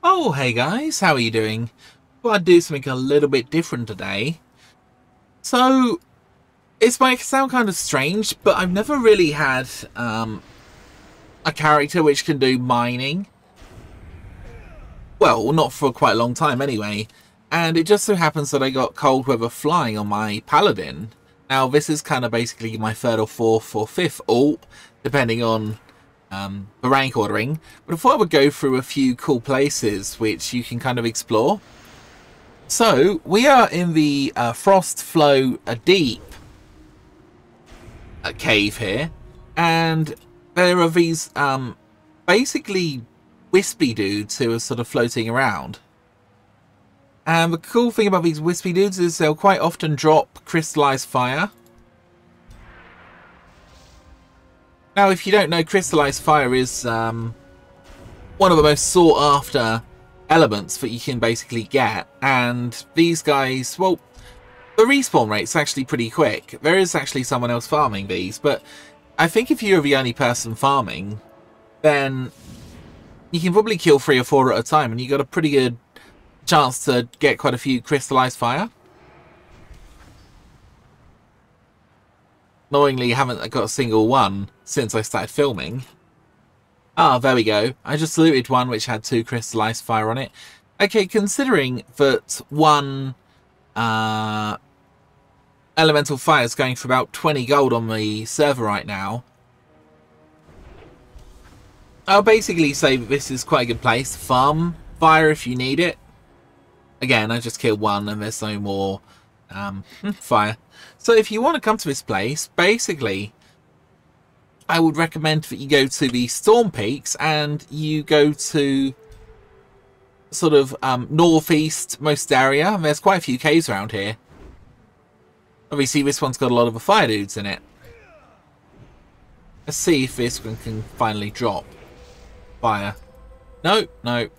Oh, hey guys, how are you doing? Well, I'd do something a little bit different today. So, it might sound kind of strange, but I've never really had a character which can do mining. Well, not for quite a long time anyway. And it just so happens that I got cold weather flying on my paladin. Now, this is kind of basically my third or fourth or fifth ult, depending on the rank ordering. But I thought I would go through a few cool places which you can kind of explore. So, we are in the Frost Flow Deep cave here, and there are these basically wispy dudes who are sort of floating around. And the cool thing about these wispy dudes is they'll quite often drop crystallized fire. Now, if you don't know, crystallized fire is one of the most sought after elements that you can basically get, and these guys, well, the respawn rate's actually pretty quick. There is actually someone else farming these, but I think if you're the only person farming, then you can probably kill 3 or 4 at a time, and you got a pretty good chance to get quite a few crystallized fire. Annoyingly, haven't got a single one since I started filming. Ah, there we go. I just looted one which had 2 crystallized fire on it. Okay, considering that one elemental fire is going for about 20 gold on the server right now, I'll basically say that this is quite a good place to farm fire if you need it. Again, I just killed one and there's no more fire. So if you want to come to this place, basically, I would recommend that you go to the Storm Peaks and you go to sort of northeast most area. And there's quite a few caves around here. Obviously, this one's got a lot of the fire dudes in it. Let's see if this one can finally drop fire. No, no.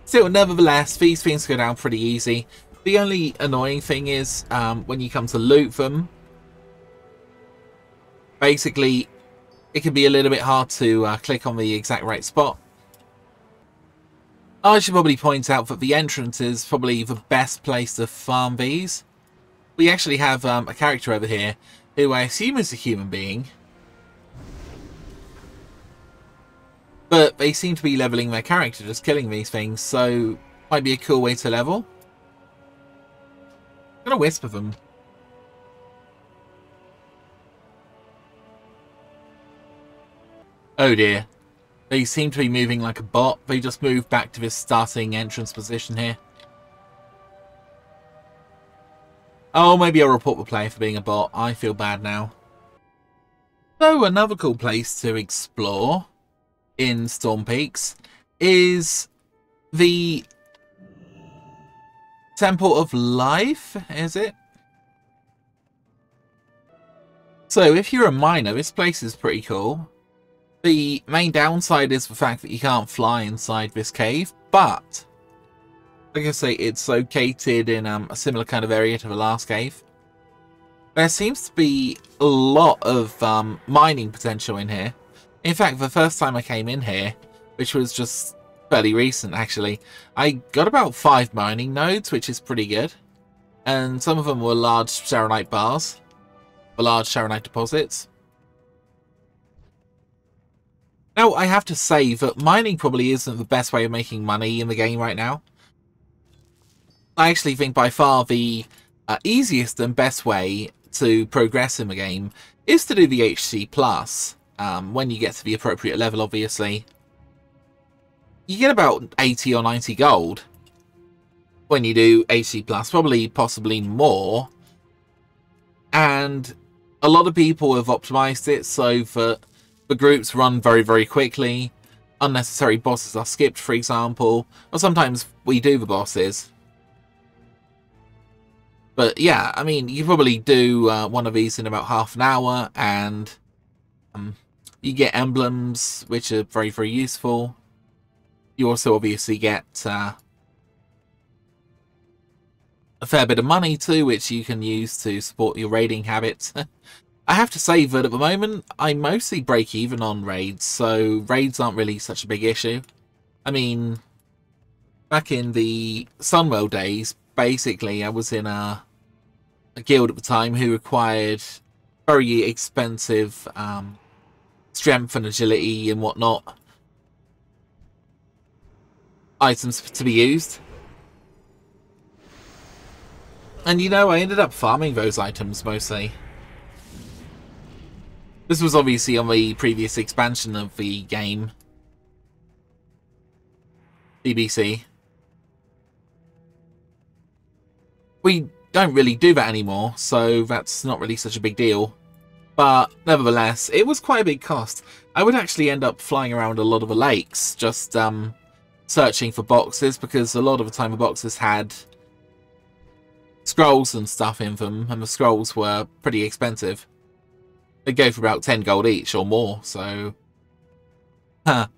Still, nevertheless, these things go down pretty easy. The only annoying thing is when you come to loot them, basically, it can be a little bit hard to click on the exact right spot. I should probably point out that the entrance is probably the best place to farm these. We actually have a character over here who I assume is a human being. But they seem to be leveling their character, just killing these things, so might be a cool way to level. I'm gonna whisper them. Oh dear. They seem to be moving like a bot. They just moved back to this starting entrance position here. Oh, maybe I'll report the player for being a bot. I feel bad now. So, another cool place to explore in Storm Peaks is the Temple of Life, is it? So, if you're a miner, this place is pretty cool. The main downside is the fact that you can't fly inside this cave, but like I say, it's located in a similar kind of area to the last cave. There seems to be a lot of mining potential in here. In fact, the first time I came in here, which was just fairly recent actually, I got about 5 mining nodes, which is pretty good. And some of them were large Sharonite bars, or large Sharonite deposits. Now, I have to say that mining probably isn't the best way of making money in the game right now. I actually think by far the easiest and best way to progress in the game is to do the HC+, when you get to the appropriate level, obviously. You get about 80 or 90 gold when you do HC+, probably possibly more. And a lot of people have optimized it so that the groups run very, very quickly. Unnecessary bosses are skipped, for example. Or sometimes we do the bosses. But yeah, I mean, you probably do one of these in about half an hour. And you get emblems, which are very, very useful. You also obviously get a fair bit of money too, which you can use to support your raiding habits. I have to say that at the moment, I mostly break even on raids, so raids aren't really such a big issue. I mean, back in the Sunwell days, basically, I was in a guild at the time who required very expensive strength and agility and whatnot items to be used. And you know, I ended up farming those items mostly. This was obviously on the previous expansion of the game, BBC. We don't really do that anymore, so that's not really such a big deal. But nevertheless, it was quite a big cost. I would actually end up flying around a lot of the lakes, just searching for boxes, because a lot of the time the boxes had scrolls and stuff in them, and the scrolls were pretty expensive. They go for about 10 gold each or more, so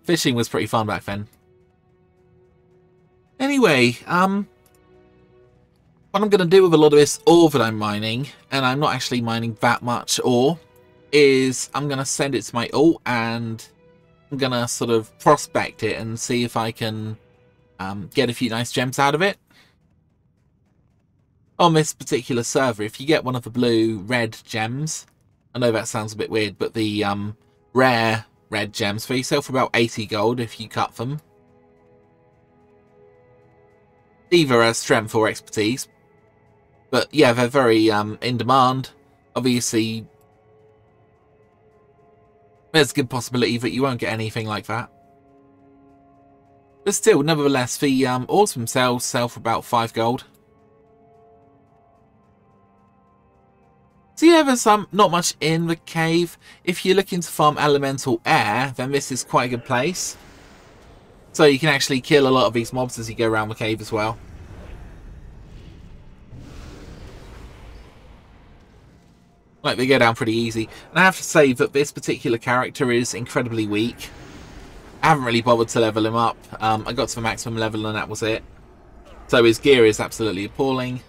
fishing was pretty fun back then. Anyway, what I'm going to do with a lot of this ore that I'm mining, and I'm not actually mining that much ore, is I'm going to send it to my ult and I'm going to sort of prospect it and see if I can get a few nice gems out of it. On this particular server, if you get one of the blue-red gems, I know that sounds a bit weird, but the rare red gems, they sell for about 80 gold if you cut them. Either as strength or expertise. But yeah, they're very in demand. Obviously, there's a good possibility that you won't get anything like that. But still, nevertheless, the ores themselves sell for about 5 gold. So yeah, there's not much in the cave. If you're looking to farm elemental air, then this is quite a good place. So you can actually kill a lot of these mobs as you go around the cave as well. Like, they go down pretty easy. And I have to say that this particular character is incredibly weak. I haven't really bothered to level him up. I got to the maximum level and that was it. So his gear is absolutely appalling.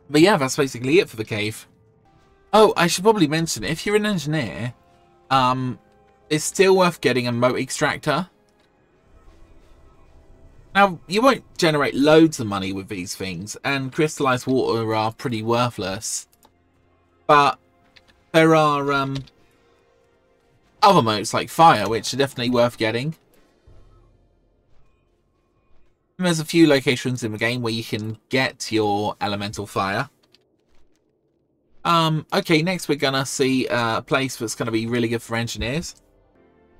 But yeah, that's basically it for the cave. Oh, I should probably mention, if you're an engineer, it's still worth getting a moat extractor. Now, you won't generate loads of money with these things, and crystallized water are pretty worthless. But there are other moats like fire, which are definitely worth getting. And there's a few locations in the game where you can get your elemental fire. Okay, next we're gonna see a place that's gonna be really good for engineers.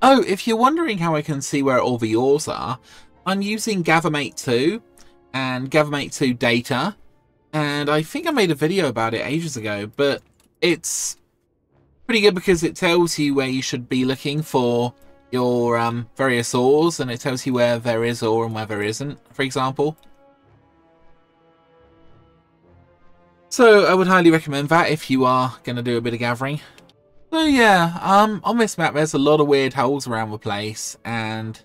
Oh, if you're wondering how I can see where all the ores are, I'm using Gathermate 2 and Gathermate 2 data, and I think I made a video about it ages ago, but it's pretty good because it tells you where you should be looking for your various ores, and it tells you where there is ore and where there isn't, for example. So I would highly recommend that if you are going to do a bit of gathering. So yeah, on this map there's a lot of weird holes around the place, and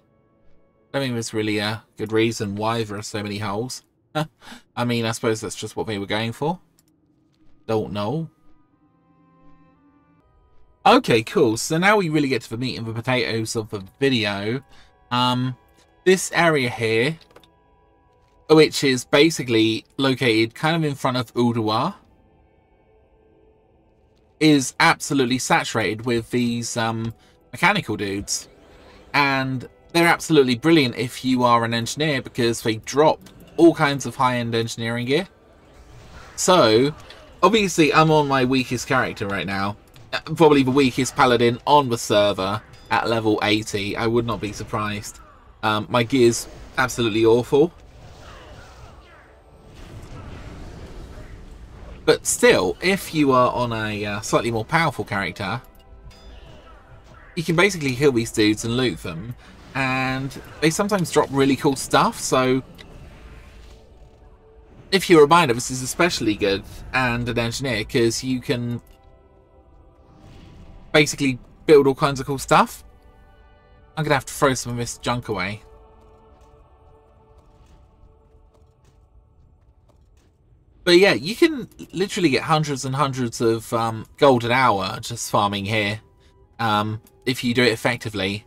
I don't think there's really a good reason why there are so many holes. I mean, I suppose that's just what they were going for. Don't know. Okay, cool. So now we really get to the meat and the potatoes of the video. This area here, which is basically located kind of in front of Ulduar, is absolutely saturated with these mechanical dudes. And they're absolutely brilliant if you are an engineer, because they drop all kinds of high-end engineering gear. So, obviously I'm on my weakest character right now. Probably the weakest paladin on the server at level 80. I would not be surprised. My gear's absolutely awful. But still, if you are on a slightly more powerful character, you can basically kill these dudes and loot them. And they sometimes drop really cool stuff, so if you're a miner, this is especially good, and an engineer, because you can basically build all kinds of cool stuff. I'm gonna have to throw some of this junk away. But yeah, you can literally get hundreds and hundreds of gold an hour just farming here, if you do it effectively.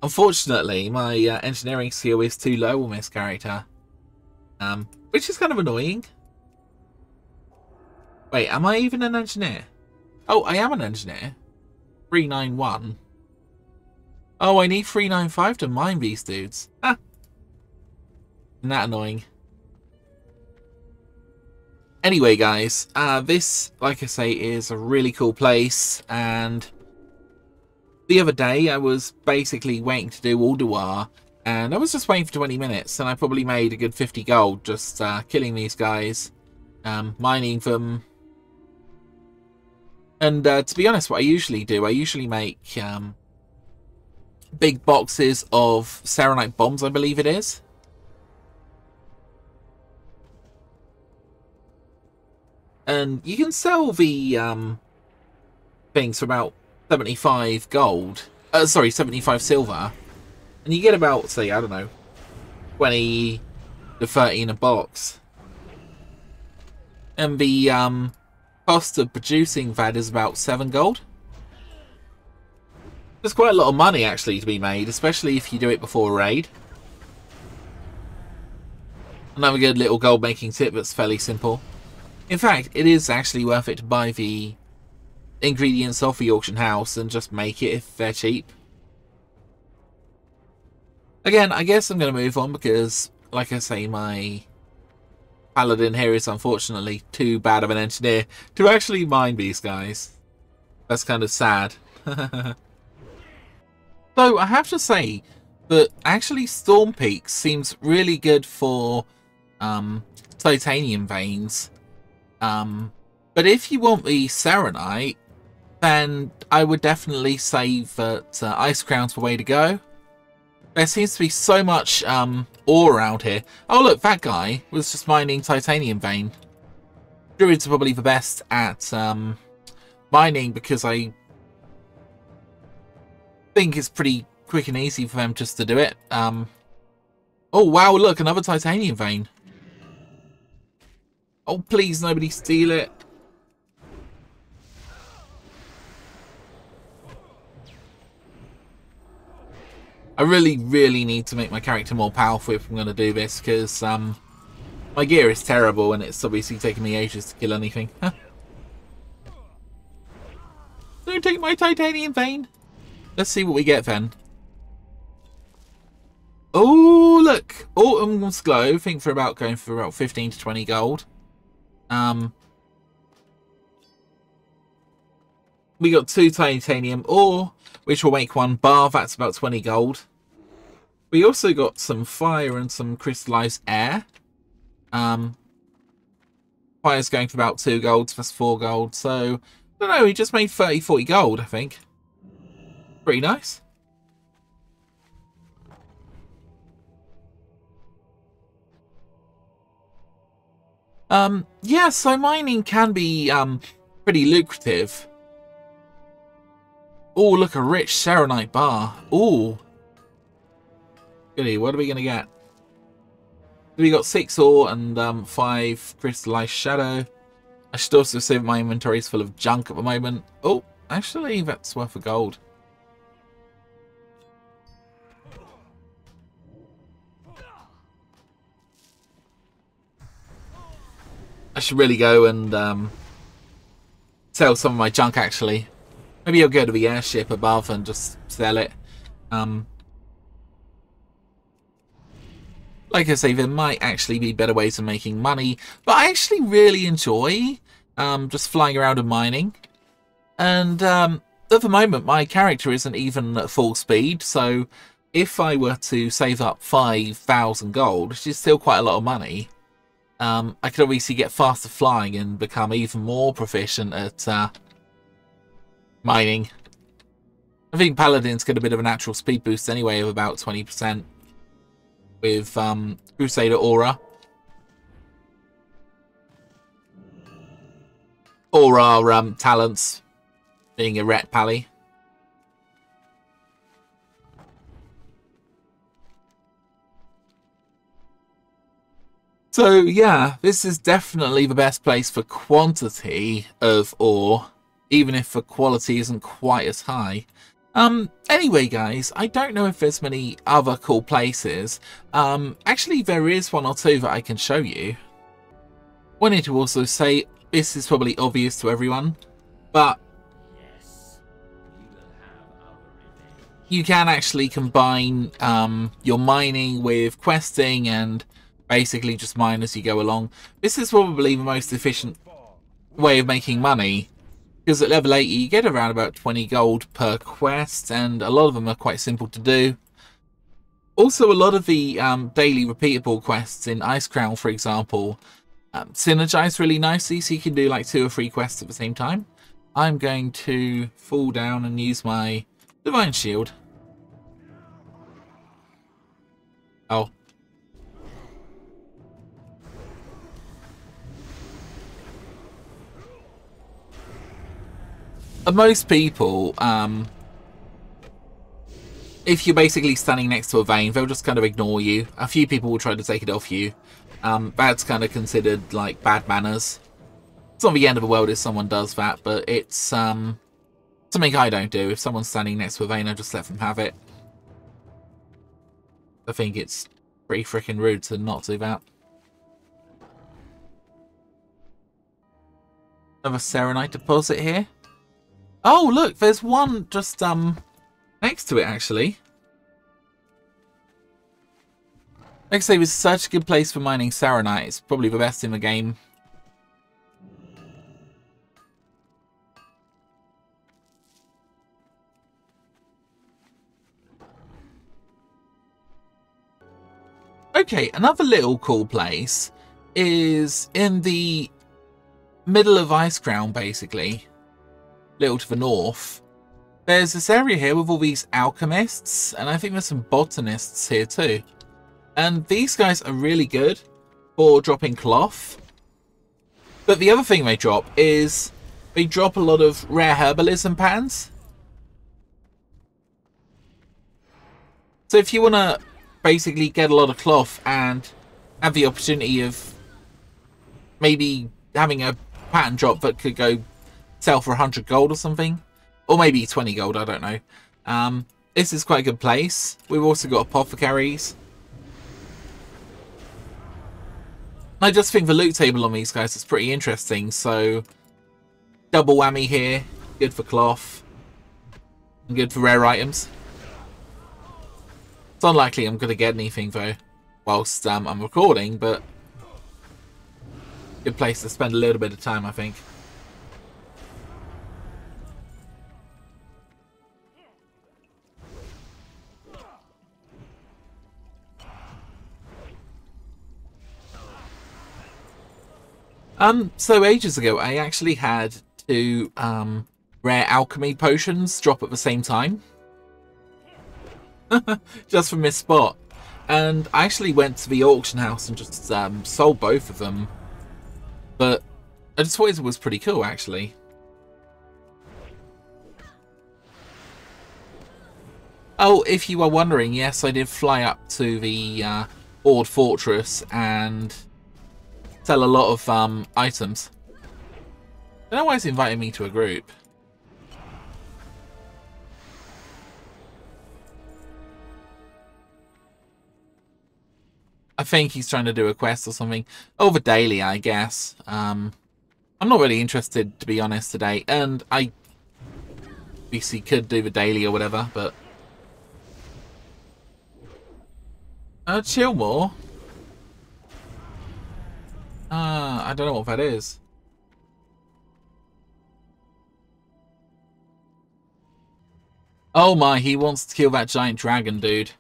Unfortunately, my engineering skill is too low on this character, which is kind of annoying. Wait, am I even an engineer? Oh, I am an engineer. 391. Oh, I need 395 to mine these dudes. Ah. Isn't that annoying? Anyway, guys, this, like I say, is a really cool place, and the other day I was basically waiting to do Alduar, and I was just waiting for 20 minutes, and I probably made a good 50 gold just killing these guys, mining them. And to be honest, what I usually do, I usually make big boxes of Serenite bombs, I believe it is. And you can sell the things for about 75 gold. Sorry, 75 silver. And you get about, say, I don't know, 20 to 30 in a box. And the cost of producing that is about 7 gold. There's quite a lot of money, actually, to be made, especially if you do it before a raid. Another good little gold-making tip that's fairly simple. In fact, it is actually worth it to buy the ingredients off the auction house and just make it if they're cheap. Again, I guess I'm going to move on because, like I say, my paladin here is unfortunately too bad of an engineer to actually mine these guys. That's kind of sad. Though I have to say that actually Storm Peak seems really good for titanium veins. But if you want the Serenite, then I would definitely say that Icecrown's the way to go. There seems to be so much ore around here. Oh look, that guy was just mining titanium vein. Druids are probably the best at mining because I think it's pretty quick and easy for them just to do it. Oh wow, look, another titanium vein. Oh, please, nobody steal it. I really, really need to make my character more powerful if I'm going to do this, because my gear is terrible and it's obviously taking me ages to kill anything. Don't take my titanium vein. Let's see what we get then. Oh, look. Autumn's Glow. I think going for about 15 to 20 gold. We got 2 titanium ore, which will make 1 bar. That's about 20 gold. We also got some fire and some crystallized air. Fire's going for about 2 golds. That's 4 gold. So, I don't know. We just made 30, 40 gold, I think. Pretty nice. Yeah, so mining can be pretty lucrative. Oh, look, a rich Serenite bar. Oh. Goody, what are we going to get? We got 6 ore and 5 crystallized shadow. I should also say my inventory is full of junk at the moment. Oh, actually, that's worth a gold. I should really go and sell some of my junk, actually. Maybe I'll go to the airship above and just sell it. Like I say, there might actually be better ways of making money, but I actually really enjoy just flying around and mining. And at the moment, my character isn't even at full speed, so if I were to save up 5,000 gold, which is still quite a lot of money, I could obviously get faster flying and become even more proficient at mining. I think Paladins get a bit of a natural speed boost anyway of about 20% with Crusader Aura. Or our talents, being a Ret Pally. So yeah, this is definitely the best place for quantity of ore, even if the quality isn't quite as high. Anyway guys, I don't know if there's many other cool places. Actually there is one or two that I can show you. Wanted to also say, this is probably obvious to everyone, but you can actually combine your mining with questing and basically just mine as you go along. This is probably the most efficient way of making money, because at level 80 you get around about 20 gold per quest, and a lot of them are quite simple to do. Also, a lot of the daily repeatable quests in Icecrown, for example, synergize really nicely, so you can do like 2 or 3 quests at the same time. I'm going to fall down and use my Divine Shield. Oh. Most people, if you're basically standing next to a vein, they'll just kind of ignore you. A few people will try to take it off you. That's kind of considered like bad manners. It's not the end of the world if someone does that, but it's something I don't do. If someone's standing next to a vein, I just let them have it. I think it's pretty freaking rude to not do that. Another Serenite deposit here. Oh, look, there's one just next to it, actually. Like I say, it's such a good place for mining Serenite. It's probably the best in the game. Okay, another little cool place is in the middle of Icecrown, basically. Little to the north. There's this area here with all these alchemists, and I think there's some botanists here too. And these guys are really good for dropping cloth. But the other thing they drop is they drop a lot of rare herbalism patterns. So if you want to basically get a lot of cloth and have the opportunity of maybe having a pattern drop that could go sell for 100 gold or something, or maybe 20 gold, I don't know. This is quite a good place. We've also got apothecaries. I just think the loot table on these guys is pretty interesting, so double whammy here, good for cloth, and good for rare items. It's unlikely I'm going to get anything though, whilst I'm recording, but good place to spend a little bit of time, I think. So ages ago, I actually had 2 rare alchemy potions drop at the same time. Just from this spot. And I actually went to the auction house and just sold both of them. But I just thought it was pretty cool, actually. Oh, if you are wondering, yes, I did fly up to the Ord Fortress and sell a lot of items. I don't know why he's inviting me to a group. I think he's trying to do a quest or something. Over daily, I guess. I'm not really interested, to be honest, today. And I obviously could do the daily or whatever, but... chill more. I don't know what that is. Oh my, he wants to kill that giant dragon, dude.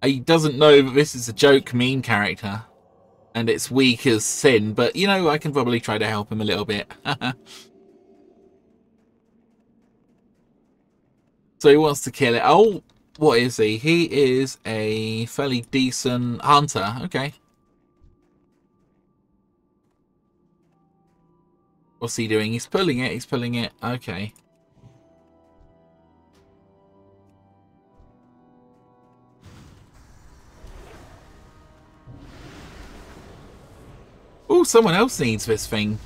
He doesn't know that this is a joke meme character. And it's weak as sin, but, you know, I can probably try to help him a little bit. So he wants to kill it. Oh, what is he? He is a fairly decent hunter. Okay. What's he doing? He's pulling it. He's pulling it. Okay. Oh, someone else needs this thing.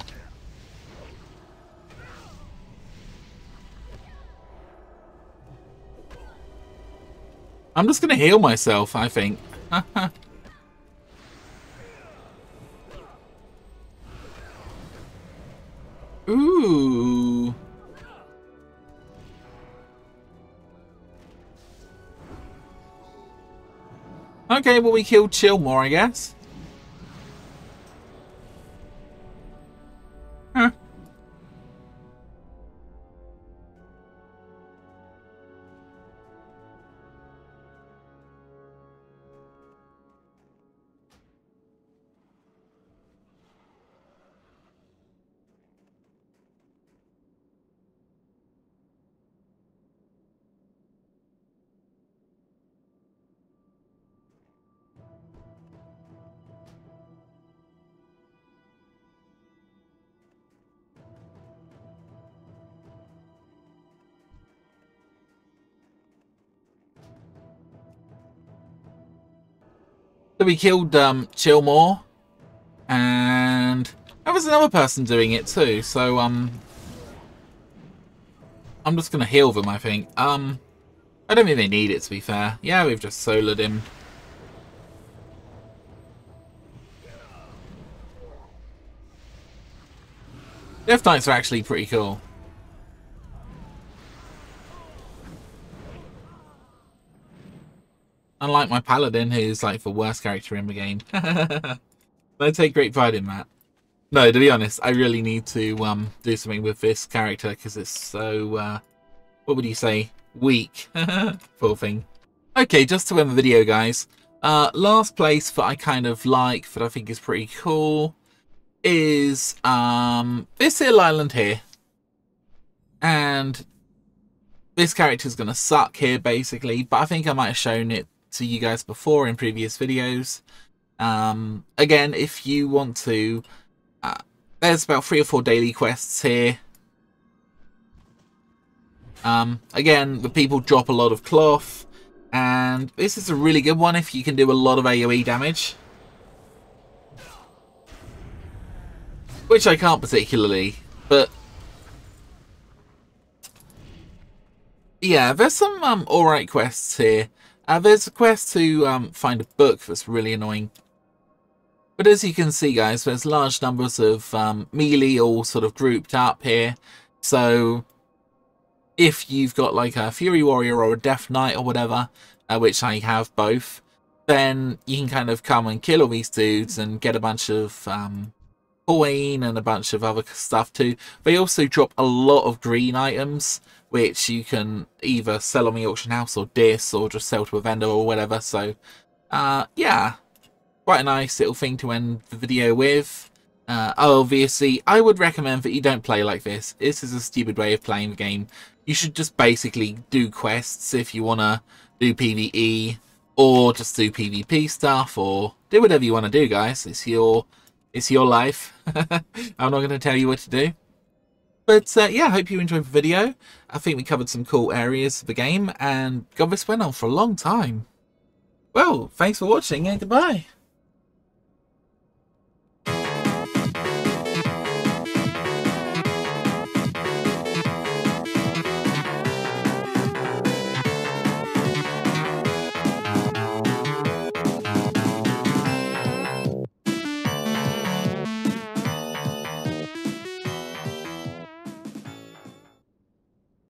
I'm just going to heal myself, I think. Ooh. Okay, well, we killed Chillmore, I guess. Huh. So we killed Chillmore, and there was another person doing it too. So I'm just gonna heal them, I think. I don't think they need it, to be fair. Yeah, we've just soloed him. Death Knights are actually pretty cool. Unlike my Paladin, who's like the worst character in the game. I take great pride in that. No, to be honest, I really need to do something with this character because it's so, what would you say, weak. Poor thing. Okay, just to end the video, guys. Last place that I kind of like, that I think is pretty cool, is this little island here. And this character's going to suck here, basically, but I think I might have shown it to you guys before in previous videos. Again, if you want to, there's about 3 or 4 daily quests here. Again, the people drop a lot of cloth, and this is a really good one if you can do a lot of AoE damage, which I can't particularly, but yeah, there's some alright quests here. There's a quest to find a book that's really annoying. But as you can see, guys, there's large numbers of melee all sort of grouped up here. So if you've got like a Fury Warrior or a Death Knight or whatever, which I have both, then you can kind of come and kill all these dudes and get a bunch of coin and a bunch of other stuff too. They also drop a lot of green items, which you can either sell on the auction house or dis, or just sell to a vendor or whatever. So yeah, quite a nice little thing to end the video with. Obviously, I would recommend that you don't play like this. This is a stupid way of playing the game. You should just basically do quests if you want to do PvE, or just do PvP stuff, or do whatever you want to do, guys. It's your life. I'm not going to tell you what to do. But yeah, I hope you enjoyed the video. I think we covered some cool areas of the game, and God, this went on for a long time. Well, thanks for watching, and goodbye.